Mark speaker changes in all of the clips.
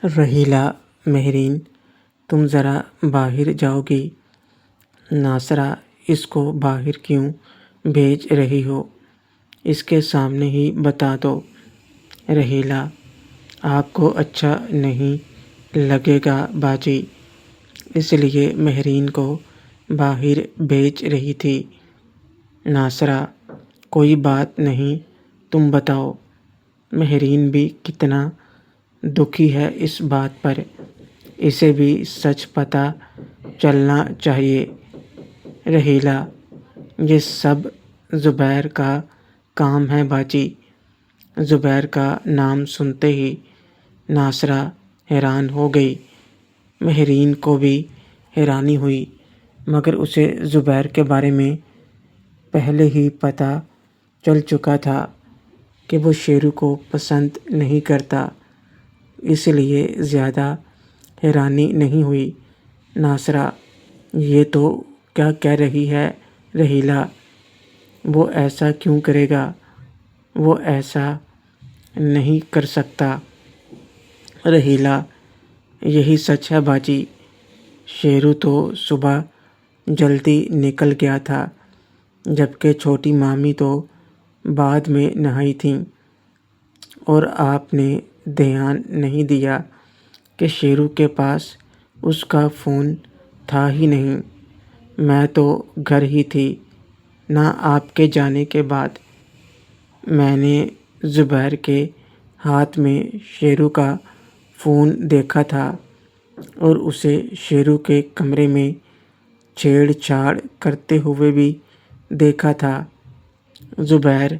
Speaker 1: رحیلہ: مہرین، تم ذرا باہر جاؤ گی؟ ناصرہ: اس کو باہر کیوں بھیج رہی ہو؟ اس کے سامنے ہی بتا دو۔ رحیلہ: آپ کو اچھا نہیں لگے گا باجی، اس لیے مہرین کو باہر بھیج رہی تھی۔ ناصرہ: کوئی بات نہیں، تم بتاؤ۔ مہرین بھی کتنا دکھی ہے اس بات پر، اسے بھی سچ پتہ چلنا چاہیے۔ رحیلہ: یہ سب زبیر کا کام ہے باجی۔ زبیر کا نام سنتے ہی ناصرہ حیران ہو گئی۔ مہرین کو بھی حیرانی ہوئی، مگر اسے زبیر کے بارے میں پہلے ہی پتہ چل چکا تھا کہ وہ شیرو کو پسند نہیں کرتا، اس لیے زیادہ حیرانی نہیں ہوئی۔ ناصرہ: یہ تو کیا کہہ رہی ہے رحیلہ؟ وہ ایسا کیوں کرے گا؟ وہ ایسا نہیں کر سکتا۔ رحیلہ: یہی سچ ہے باجی۔ شیرو تو صبح جلدی نکل گیا تھا، جبکہ چھوٹی مامی تو بعد میں نہائی تھیں، اور آپ نے دھیان نہیں دیا کہ شیرو کے پاس اس کا فون تھا ہی نہیں۔ میں تو گھر ہی تھی نہ۔ آپ کے جانے کے بعد میں نے زبیر کے ہاتھ میں شیرو کا فون دیکھا تھا، اور اسے شیرو کے کمرے میں چھیڑ چھاڑ کرتے ہوئے بھی دیکھا تھا۔ زبیر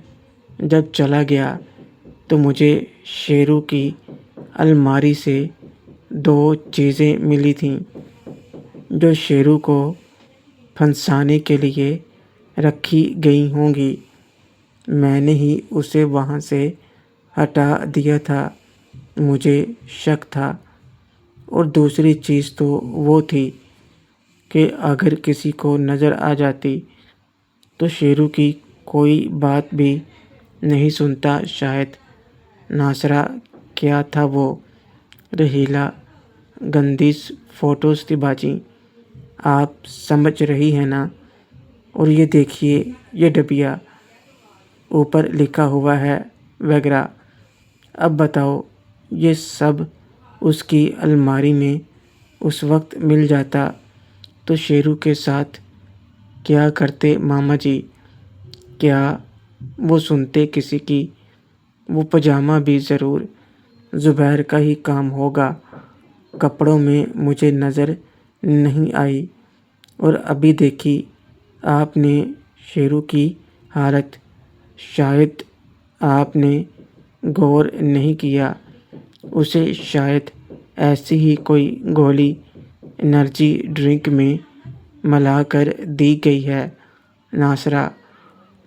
Speaker 1: جب چلا گیا تو مجھے شیرو کی الماری سے 2 چیزیں ملی تھیں جو شیرو کو پھنسانے کے لیے رکھی گئی ہوں گی۔ میں نے ہی اسے وہاں سے ہٹا دیا تھا، مجھے شک تھا۔ اور دوسری چیز تو وہ تھی کہ اگر کسی کو نظر آ جاتی تو شیرو کی کوئی بات بھی نہیں سنتا شاید۔ ناصرہ: کیا تھا وہ؟ رحیلہ: گندی فوٹوز تھی باجی، آپ سمجھ رہی ہیں نا؟ اور یہ دیکھیے، یہ ڈبیا، اوپر لکھا ہوا ہے وغیرہ۔ اب بتاؤ، یہ سب اس کی الماری میں اس وقت مل جاتا تو شیرو کے ساتھ کیا کرتے ماما جی؟ کیا وہ سنتے کسی کی؟ وہ پاجامہ بھی ضرور زبیر کا ہی کام ہوگا۔ کپڑوں میں مجھے نظر نہیں آئی۔ اور ابھی دیکھی آپ نے شیرو کی حالت، شاید آپ نے غور نہیں کیا، اسے شاید ایسی ہی کوئی گولی انرجی ڈرنک میں ملا کر دی گئی ہے۔ ناصرہ: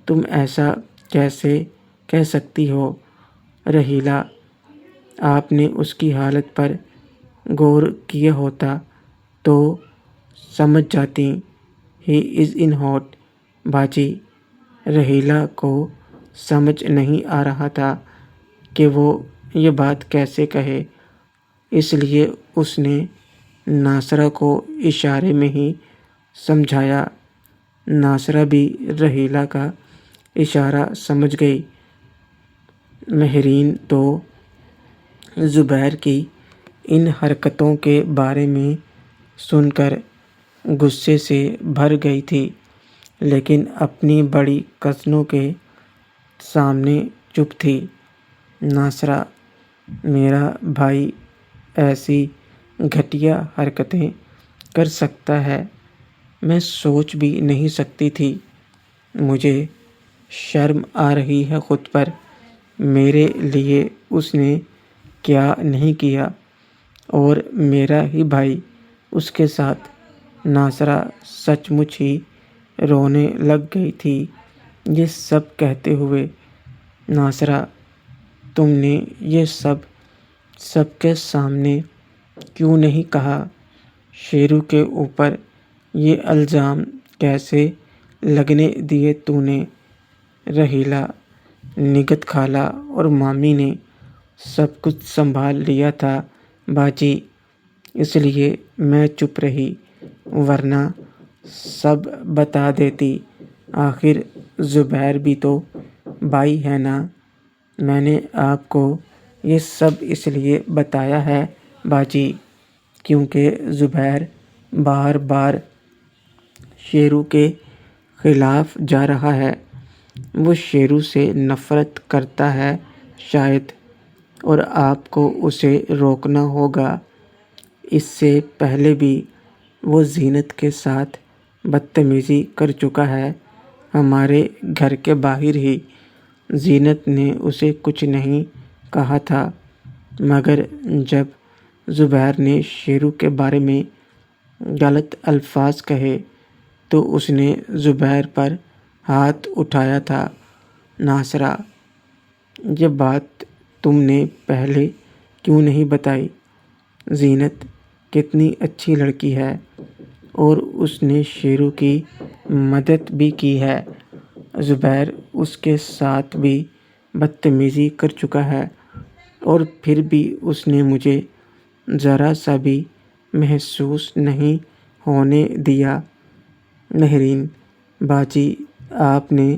Speaker 1: تم ایسا کیسے کہہ سکتی ہو؟ رحیلہ: آپ نے اس کی حالت پر غور کیا ہوتا تو سمجھ جاتی۔ ہی از ان ہاٹ باجی۔ رحیلہ کو سمجھ نہیں آ رہا تھا کہ وہ یہ بات کیسے کہے، اس لیے اس نے ناصرہ کو اشارے میں ہی سمجھایا۔ ناصرہ بھی رحیلہ کا اشارہ سمجھ گئی۔ مہرین تو زبیر کی ان حرکتوں کے بارے میں سن کر غصے سے بھر گئی تھی، لیکن اپنی بڑی کزنوں کے سامنے چپ تھی۔ ناصرہ: میرا بھائی ایسی گھٹیا حرکتیں کر سکتا ہے؟ میں سوچ بھی نہیں سکتی تھی۔ مجھے شرم آ رہی ہے خود پر۔ میرے لیے اس نے کیا نہیں کیا، اور میرا ہی بھائی اس کے ساتھ۔ ناصرہ سچ مچ ہی رونے لگ گئی تھی یہ سب کہتے ہوئے۔ ناصرہ: تم نے یہ سب کے سامنے کیوں نہیں کہا؟ شیرو کے اوپر یہ الزام کیسے لگنے دیے تو نے؟ رحیلہ: نگہت خالہ اور مامی نے سب کچھ سنبھال لیا تھا باجی، اس لیے میں چپ رہی، ورنہ سب بتا دیتی۔ آخر زبیر بھی تو بھائی ہے نا۔ میں نے آپ کو یہ سب اس لیے بتایا ہے باجی، کیونکہ زبیر بار بار شیرو کے خلاف جا رہا ہے۔ وہ شیرو سے نفرت کرتا ہے شاید، اور آپ کو اسے روکنا ہوگا۔ اس سے پہلے بھی وہ زینت کے ساتھ بدتمیزی کر چکا ہے، ہمارے گھر کے باہر ہی۔ زینت نے اسے کچھ نہیں کہا تھا، مگر جب زبیر نے شیرو کے بارے میں غلط الفاظ کہے تو اس نے زبیر پر ہاتھ اٹھایا تھا۔ ناصرہ، یہ بات تم نے پہلے کیوں نہیں بتائی؟ زینت کتنی اچھی لڑکی ہے، اور اس نے شیرو کی مدد بھی کی ہے۔ زبیر اس کے ساتھ بھی بدتمیزی کر چکا ہے، اور پھر بھی اس نے مجھے ذرا سا بھی محسوس نہیں ہونے دیا۔ مہرین باجی، آپ نے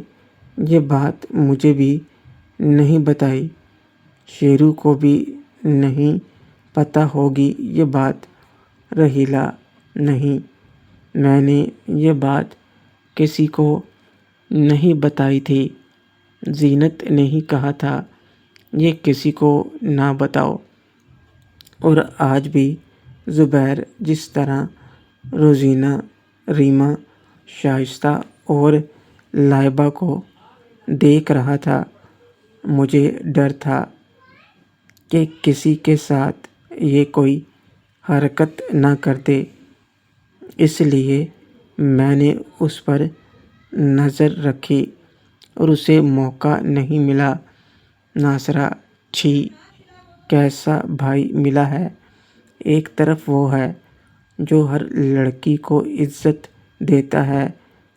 Speaker 1: یہ بات مجھے بھی نہیں بتائی، شیرو کو بھی نہیں پتہ ہوگی یہ بات۔ رحیلہ: نہیں، میں نے یہ بات کسی کو نہیں بتائی تھی۔ زینت نے ہی کہا تھا یہ کسی کو نہ بتاؤ۔ اور آج بھی زبیر جس طرح روزینہ، ریمہ، شائستہ اور لائبہ کو دیکھ رہا تھا، مجھے ڈر تھا کہ کسی کے ساتھ یہ کوئی حرکت نہ کر دے، اس لیے میں نے اس پر نظر رکھی اور اسے موقع نہیں ملا۔ ناصرہ: چھی، کیسا بھائی ملا ہے؟ ایک طرف وہ ہے جو ہر لڑکی کو عزت دیتا ہے،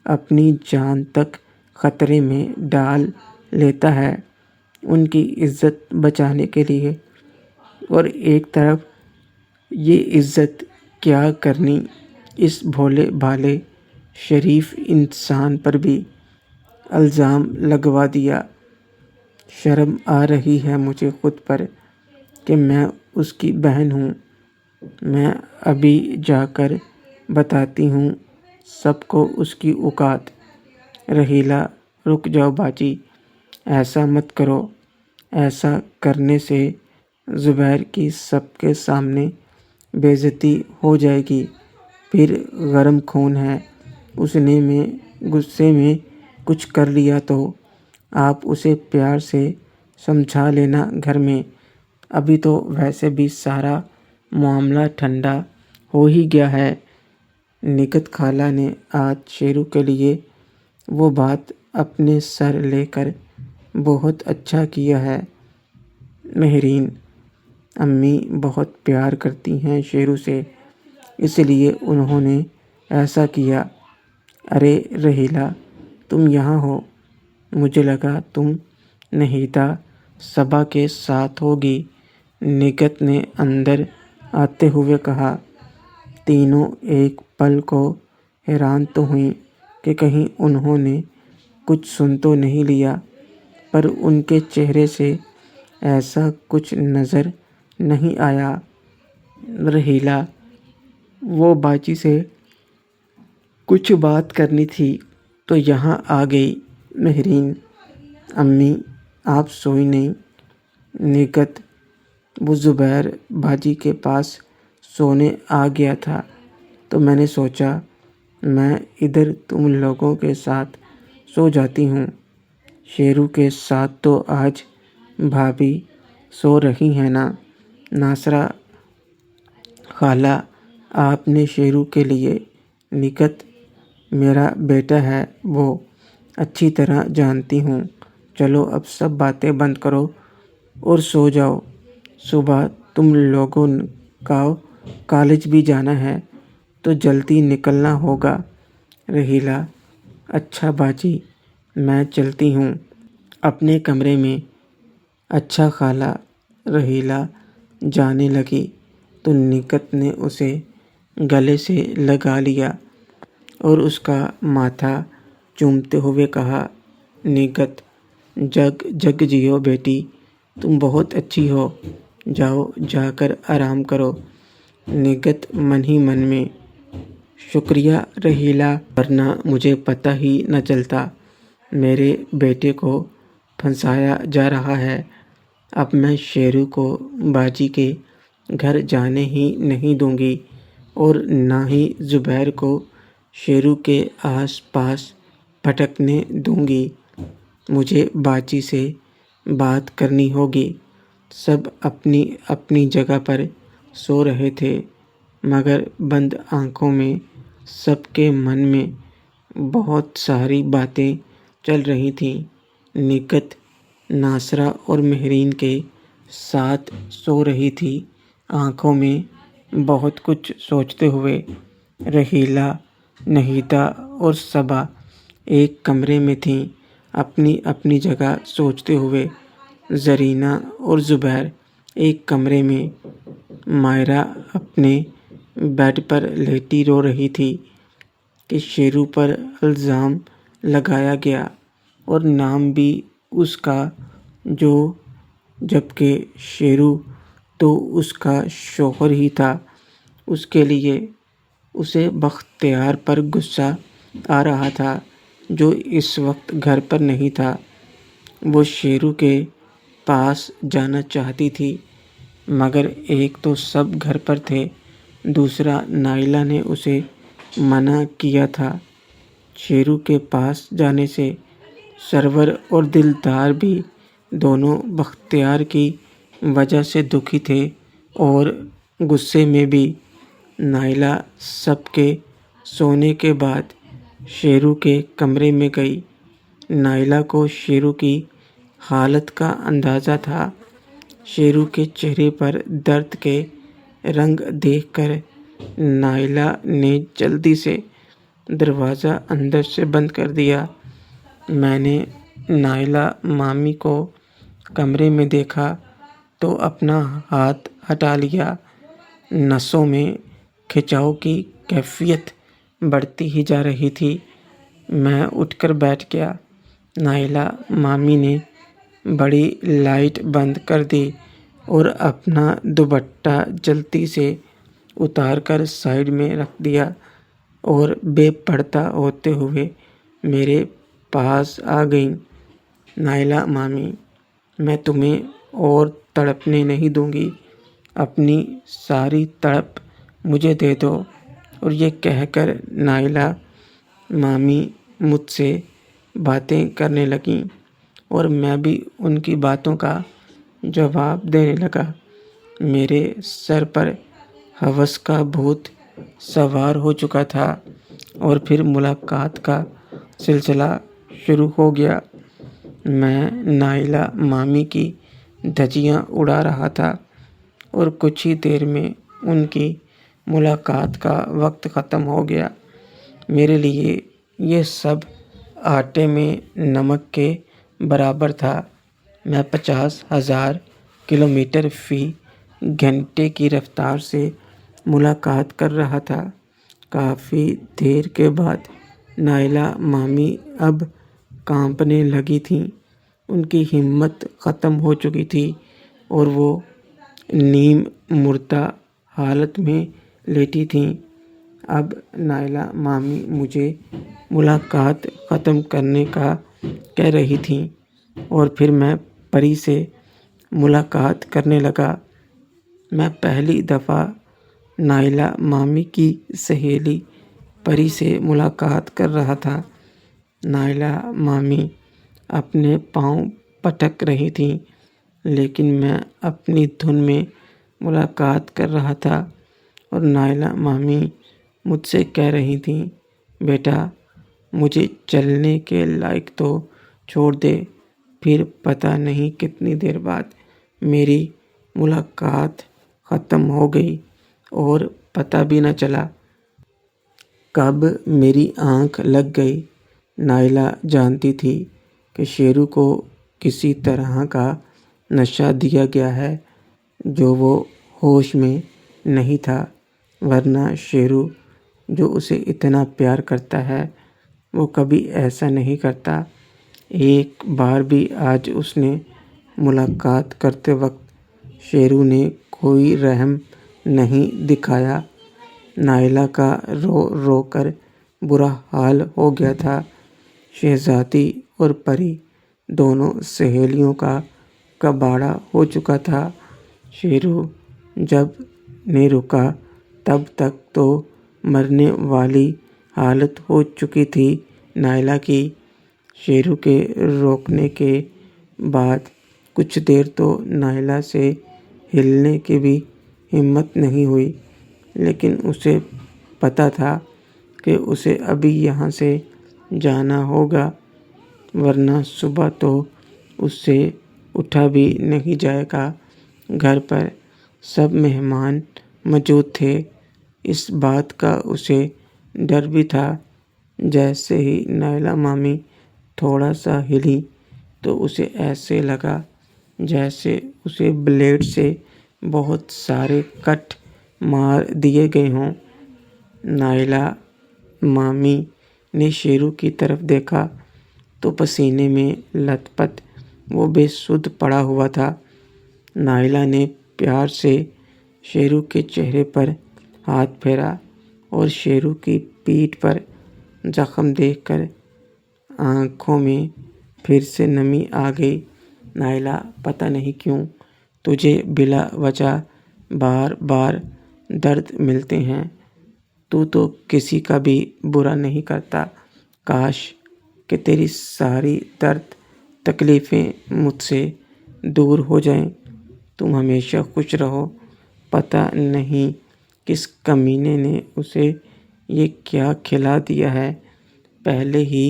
Speaker 1: اپنی جان تک خطرے میں ڈال لیتا ہے ان کی عزت بچانے کے لیے، اور ایک طرف یہ عزت کیا کرنی اس بھولے بھالے شریف انسان پر بھی الزام لگوا دیا۔ شرم آ رہی ہے مجھے خود پر کہ میں اس کی بہن ہوں۔ میں ابھی جا کر بتاتی ہوں سب کو اس کی اوقات۔ رحیلہ: رک جاؤ باجی، ایسا مت کرو، ایسا کرنے سے زبیر کی سب کے سامنے بے عزتی ہو جائے گی۔ پھر گرم خون ہے، اس نے میں غصے میں کچھ کر لیا تو آپ اسے پیار سے سمجھا لینا گھر میں۔ ابھی تو ویسے بھی سارا معاملہ ٹھنڈا ہو ہی گیا ہے۔ نگہت خالہ نے آج شیرو کے لیے وہ بات اپنے سر لے کر بہت اچھا کیا ہے۔ مہرین: امی بہت پیار کرتی ہیں شیرو سے، اس لیے انہوں نے ایسا کیا۔ ارے رحیلہ، تم یہاں ہو؟ مجھے لگا تم نہیدہ صبا کے ساتھ ہوگی۔ نگہت نے اندر آتے ہوئے کہا۔ تینوں ایک پل کو حیران تو ہوئیں کہ کہیں انہوں نے کچھ سن تو نہیں لیا، پر ان کے چہرے سے ایسا کچھ نظر نہیں آیا۔ رحیلہ: وہ باجی سے کچھ بات کرنی تھی تو یہاں آ گئی۔ مہرین: امی آپ سوئی نہیں؟ نگہت: وہ زبیر باجی کے پاس سونے آ گیا تھا تو میں نے سوچا میں ادھر تم لوگوں کے ساتھ سو جاتی ہوں۔ شیرو کے ساتھ تو آج بھابھی سو رہی ہیں نا۔ ناصرہ: خالہ آپ نے شیرو کے لیے؟ نگہت: میرا بیٹا ہے وہ، اچھی طرح جانتی ہوں۔ چلو اب سب باتیں بند کرو اور سو جاؤ، صبح تم لوگوں کو کالج بھی جانا ہے تو جلدی نکلنا ہوگا۔ رحیلہ: اچھا باجی، میں چلتی ہوں اپنے کمرے میں۔ اچھا خالہ۔ رحیلہ جانے لگی۔ تو نکت نے اسے گلے سے لگا لیا اور اس کا ماتھا چومتے ہوئے کہا، نکت، جگ جگ جیو بیٹی، تم بہت اچھی ہو، جاؤ جا کر آرام کرو۔ نکت من ہی من میں، شکریہ رحیلہ، ورنہ مجھے پتہ ہی نہ چلتا، میرے بیٹے کو پھنسایا جا رہا ہے۔ اب میں شیرو کو باجی کے گھر جانے ہی نہیں دوں گی اور نہ ہی زبیر کو شیرو کے آس پاس بھٹکنے دوں گی۔ مجھے باجی سے بات کرنی ہوگی۔ سب اپنی اپنی جگہ پر سو رہے تھے، مگر بند آنکھوں میں سب کے من میں بہت ساری باتیں چل رہی تھیں۔ نکت ناصرہ اور مہرین کے ساتھ سو رہی تھی، آنکھوں میں بہت کچھ سوچتے ہوئے۔ رحیلہ، نہیدہ اور صبا ایک کمرے میں تھیں، اپنی اپنی جگہ سوچتے ہوئے۔ زرینہ اور زبیر ایک کمرے میں۔ مائرہ اپنے بیڈ پر لیٹی رو رہی تھی کہ شیرو پر الزام لگایا گیا اور نام بھی اس کا، جبکہ شیرو تو اس کا شوہر ہی تھا۔ اس کے لیے اسے بختیار پر غصہ آ رہا تھا، جو اس وقت گھر پر نہیں تھا۔ وہ شیرو کے پاس جانا چاہتی تھی، مگر ایک تو سب گھر پر تھے، دوسرا نائلہ نے اسے منع کیا تھا۔ شیرو کے پاس جانے سے سرور اور دلدار بھی دونوں بختیار کی وجہ سے دکھی تھے اور غصے میں بھی۔ نائلہ سب کے سونے کے بعد شیرو کے کمرے میں گئی۔ نائلہ کو شیرو کی حالت کا اندازہ تھا۔ شیرو کے چہرے پر درد کے رنگ دیکھ کر نائلہ نے جلدی سے دروازہ اندر سے بند کر دیا۔ میں نے نائلہ مامی کو کمرے میں دیکھا تو اپنا ہاتھ ہٹا لیا۔ نسوں میں کھچاؤ کی کیفیت بڑھتی ہی جا رہی تھی۔ میں اٹھ کر بیٹھ گیا۔ نائلہ مامی نے بڑی لائٹ بند کر دی اور اپنا دوپٹہ جلدی سے اتار کر سائیڈ میں رکھ دیا اور بے پردہ ہوتے ہوئے میرے پاس آ گئیں۔ نائلہ مامی، میں تمہیں اور تڑپنے نہیں دوں گی، اپنی ساری تڑپ مجھے دے دو۔ اور یہ کہہ کر نائلہ مامی مجھ سے باتیں کرنے لگیں اور میں بھی ان کی باتوں کا جواب دینے لگا۔ میرے سر پر ہوس کا بھوت سوار ہو چکا تھا اور پھر ملاقات کا سلسلہ شروع ہو گیا۔ میں نائلہ مامی کی دھجیاں اڑا رہا تھا اور کچھ ہی دیر میں ان کی ملاقات کا وقت ختم ہو گیا۔ میرے لیے یہ سب آٹے میں نمک کے برابر تھا۔ میں 50,000 کلومیٹر فی گھنٹے کی رفتار سے ملاقات کر رہا تھا۔ کافی دیر کے بعد نائلہ مامی اب کانپنے لگی تھیں، ان کی ہمت ختم ہو چکی تھی اور وہ نیم مردہ حالت میں لیٹی تھیں۔ اب نائلہ مامی مجھے ملاقات ختم کرنے کا کہہ رہی تھیں اور پھر میں پری سے ملاقات کرنے لگا۔ میں پہلی دفعہ نائلہ مامی کی سہیلی پری سے ملاقات کر رہا تھا۔ نائلہ مامی اپنے پاؤں پٹک رہی تھیں، لیکن میں اپنی دھن میں ملاقات کر رہا تھا اور نائلہ مامی مجھ سے کہہ رہی تھیں، بیٹا مجھے چلنے کے لائق تو چھوڑ دے۔ پھر پتہ نہیں کتنی دیر بعد میری ملاقات ختم ہو گئی اور پتہ بھی نہ چلا کب میری آنکھ لگ گئی۔ نائلہ جانتی تھی کہ شیرو کو کسی طرح کا نشہ دیا گیا ہے جو وہ ہوش میں نہیں تھا، ورنہ شیرو جو اسے اتنا پیار کرتا ہے وہ کبھی ایسا نہیں کرتا۔ ایک بار بھی آج اس نے ملاقات کرتے وقت شیرو نے کوئی رحم نہیں دکھایا۔ نائلہ کا رو رو کر برا حال ہو گیا تھا۔ شہزادی اور پری دونوں سہیلیوں کا کباڑہ ہو چکا تھا۔ شیرو جب نے رکا تب تک تو مرنے والی حالت ہو چکی تھی نائلہ کی۔ شیرو کے روکنے کے بعد کچھ دیر تو نائلہ سے ہلنے کی بھی ہمت نہیں ہوئی، لیکن اسے پتہ تھا کہ اسے ابھی یہاں سے جانا ہوگا، ورنہ صبح تو اس سے اٹھا بھی نہیں جائے گا۔ گھر پر سب مہمان موجود تھے، اس بات کا اسے ڈر بھی تھا۔ جیسے ہی نائلہ مامی تھوڑا سا ہلی تو اسے ایسے لگا جیسے اسے بلیڈ سے بہت سارے کٹ مار دیے گئے ہوں۔ نائلہ مامی نے شیرو کی طرف دیکھا تو پسینے میں لت پت وہ بے سدھ پڑا ہوا تھا۔ نائلہ نے پیار سے شیرو کے چہرے پر ہاتھ پھیرا اور شیرو کی پیٹھ پر زخم دیکھ کر آنکھوں میں پھر سے نمی آ گئی۔ نائلہ، پتہ نہیں کیوں تجھے بلا وجہ بار بار درد ملتے ہیں۔ تو کسی کا بھی برا نہیں کرتا۔ کاش کہ تیری ساری درد تکلیفیں مجھ سے دور ہو جائیں۔ تم ہمیشہ خوش رہو۔ پتہ نہیں کس کمینے نے اسے یہ کیا کھلا دیا ہے۔ پہلے ہی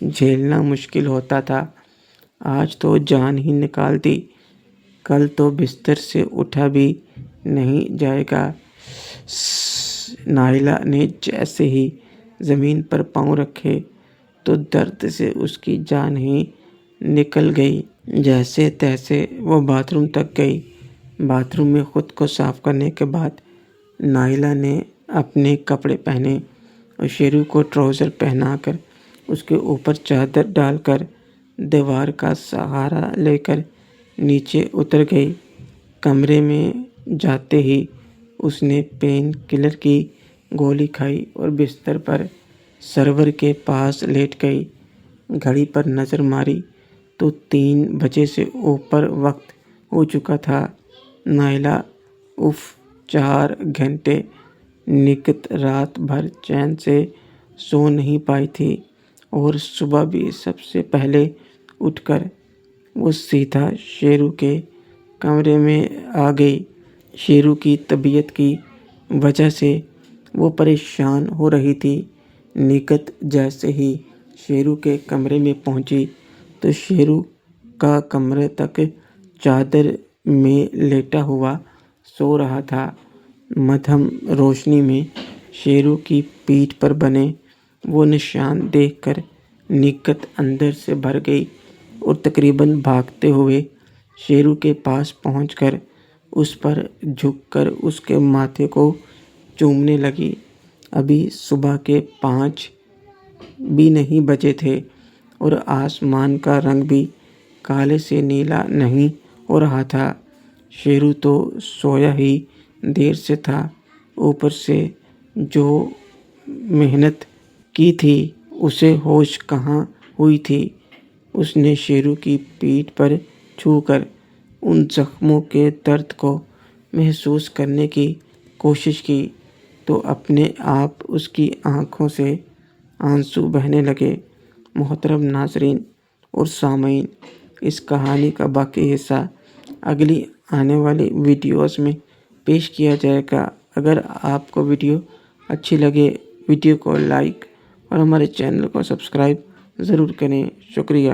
Speaker 1: جھیلنا مشکل ہوتا تھا، آج تو جان ہی نکال دی۔ کل تو بستر سے اٹھا بھی نہیں جائے گا۔ نائلہ نے جیسے ہی زمین پر پاؤں رکھے تو درد سے اس کی جان ہی نکل گئی۔ جیسے تیسے وہ باتھ روم تک گئی۔ باتھ روم میں خود کو صاف کرنے کے بعد نائلہ نے اپنے کپڑے پہنے اور شیرو کو ٹراؤزر پہنا کر اس کے اوپر چادر ڈال کر دیوار کا سہارا لے کر نیچے اتر گئی۔ کمرے میں جاتے ہی اس نے پین کلر کی گولی کھائی اور بستر پر سرور کے پاس لیٹ گئی۔ گھڑی پر نظر ماری تو 3 بجے سے اوپر وقت ہو چکا تھا۔ نائلہ 4 گھنٹے نکت رات بھر چین سے سو نہیں پائی تھی اور صبح بھی سب سے پہلے اٹھ کر وہ سیدھا شیرو کے کمرے میں آ گئی۔ شیرو کی طبیعت کی وجہ سے وہ پریشان ہو رہی تھی۔ نکت جیسے ہی شیرو کے کمرے میں پہنچی تو شیرو کا کمرے تک چادر میں لیٹا ہوا سو رہا تھا۔ مدھم روشنی میں شیرو کی پیٹھ پر بنے وہ نشان دیکھ کر نکت اندر سے بھر گئی اور تقریباً بھاگتے ہوئے شیرو کے پاس پہنچ کر اس پر جھک کر اس کے ماتھے کو چومنے لگی۔ ابھی صبح کے 5 بھی نہیں بجے تھے اور آسمان کا رنگ بھی کالے سے نیلا نہیں ہو رہا تھا۔ شیرو تو سویا ہی دیر سے تھا، اوپر سے جو محنت کی تھی اسے ہوش کہاں ہوئی تھی۔ اس نے شیرو کی پیٹھ پر چھو کر ان زخموں کے درد کو محسوس کرنے کی کوشش کی تو اپنے آپ اس کی آنکھوں سے آنسو بہنے لگے۔ محترم ناظرین اور سامعین، اس کہانی کا باقی حصہ اگلی آنے والی ویڈیوز میں پیش کیا جائے گا۔ اگر آپ کو ویڈیو اچھی لگے، ویڈیو کو لائک اور ہمارے چینل کو سبسکرائب ضرور کریں۔ شکریہ۔